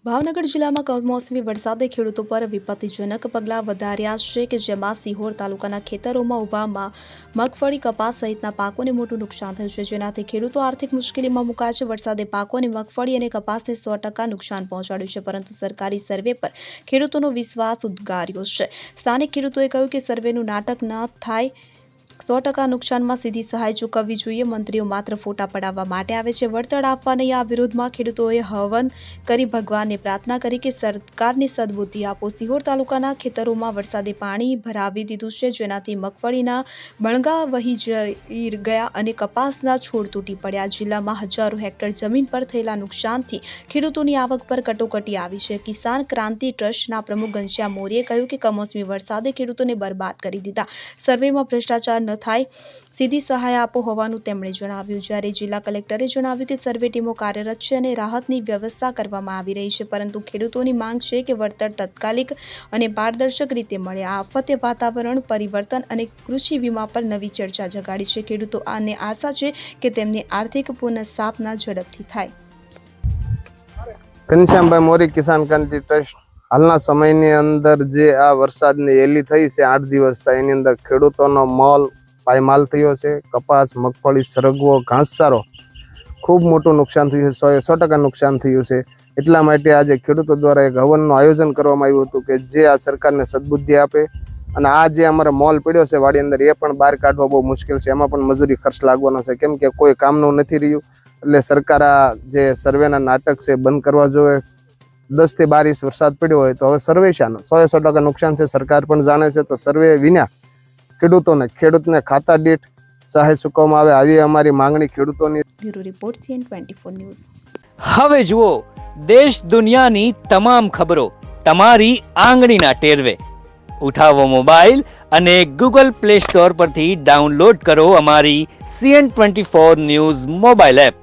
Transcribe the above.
ભાવનગર જિલ્લામાં કમોસમી વરસાદે ખેડૂતો પર વિપત્તિજનક પગલાં વધાર્યા છે કે જેમાં સિહોર તાલુકાના ખેતરોમાં ઊભા મગફળી, કપાસ સહિતના પાકોને મોટું નુકસાન થયું છે, જેનાથી ખેડૂતો આર્થિક મુશ્કેલીમાં મુકાયા છે। વરસાદે પાકોને મગફળી અને કપાસને 100% નુકસાન પહોંચાડ્યું છે, પરંતુ સરકારી સર્વે પર ખેડૂતોનો વિશ્વાસ ઉદ્ગાર્યો છે। સ્થાનિક ખેડૂતોએ કહ્યું કે સર્વેનું નાટક ન થાય, 100% નુકસાનમાં સીધી સહાય ચૂકવવી જોઈએ। મંત્રીઓ માત્ર ફોટા પડાવવા માટે આવે છે, વળતર આપવા નહીં। આ વિરોધમાં ખેડૂતોએ હવન કરી ભગવાનને પ્રાર્થના કરી કે સરકારની સદબુદ્ધિ આપો। સિહોર તાલુકાના ખેતરોમાં વરસાદે પાણી ભરાવી દીધું છે, જેનાથી મગફળીના બણગા વહી જઈ ગયા અને કપાસના છોડ તૂટી પડ્યા। જિલ્લામાં હજારો હેક્ટર જમીન પર થયેલા નુકસાનથી ખેડૂતોની આવક પર કટોકટી આવી છે। કિસાન ક્રાંતિ ટ્રસ્ટના પ્રમુખ ઘનશ્યામ મોરીએ કહ્યું કે કમોસમી વરસાદે ખેડૂતોને બરબાદ કરી દીધા। સર્વેમાં ભ્રષ્ટાચાર ન થાય, સીધી સહાય આપો હોવાનું તેમણે જણાવ્યું। જ્યારે જિલ્લા કલેક્ટરે જણાવ્યું કે સર્વે ટીમો કાર્યરત છે અને રાહતની વ્યવસ્થા કરવામાં આવી રહી છે, પરંતુ ખેડૂતોની માંગ છે કે વળતર તાત્કાલિક અને પારદર્શક રીતે મળે। આ આફતે વાતાવરણ પરિવર્તન અને કૃષિ વીમા પર નવી ચર્ચા જગાડી છે। ખેડૂતો આને આશા છે કે તેમની આર્થિક પુનઃસ્થાપના ઝડપથી થાય। ઘનશ્યામભાઈ મોરી, કિસાન ક્રાંતિ ટ્રસ્ટ। હાલના સમયની અંદર જે આ વરસાદની એલી થઈ છે 8 દિવસ થાય, એની અંદર ખેડૂતોનો પાયમાલ થયો છે। કપાસ, મગફળી, સરગવો, ઘાસચારો ખૂબ મોટું નુકસાન થયું છે, 100% નુકસાન થયું છે। એટલા માટે આજે ખેડૂતો દ્વારા એક હવનનું આયોજન કરવામાં આવ્યું હતું કે જે આ સરકારને સદબુદ્ધિ આપે અને આ જે અમારો મોલ પડ્યો છે વાડી અંદર એ પણ બહાર કાઢવા બહુ મુશ્કેલ છે। એમાં પણ મજૂરી ખર્ચ લાગવાનો છે, કેમ કે કોઈ કામનું નથી રહ્યું। એટલે સરકાર આ જે સર્વેના નાટક છે બંધ કરવા જોઈએ। 10 થી 12 ઇંચ વરસાદ પડ્યો હોય તો હવે સર્વે શાનો 100% નુકસાન છે, સરકાર પણ જાણે છે। તો સર્વે વિના ખેડૂતને ખાતા દીઠ સહાય ચૂકવવામાં આવે, આવી અમારી માંગણી ખેડૂતોની। Bureau report CN24 news. હવે જુઓ દેશ દુનિયાની તમામ ખબરો તમારી આંગળીના ટેરવે। ઉઠાવો મોબાઈલ અને Google Play Store પરથી ડાઉનલોડ કરો અમારી CN24 ન્યૂઝ મોબાઈલ એપ।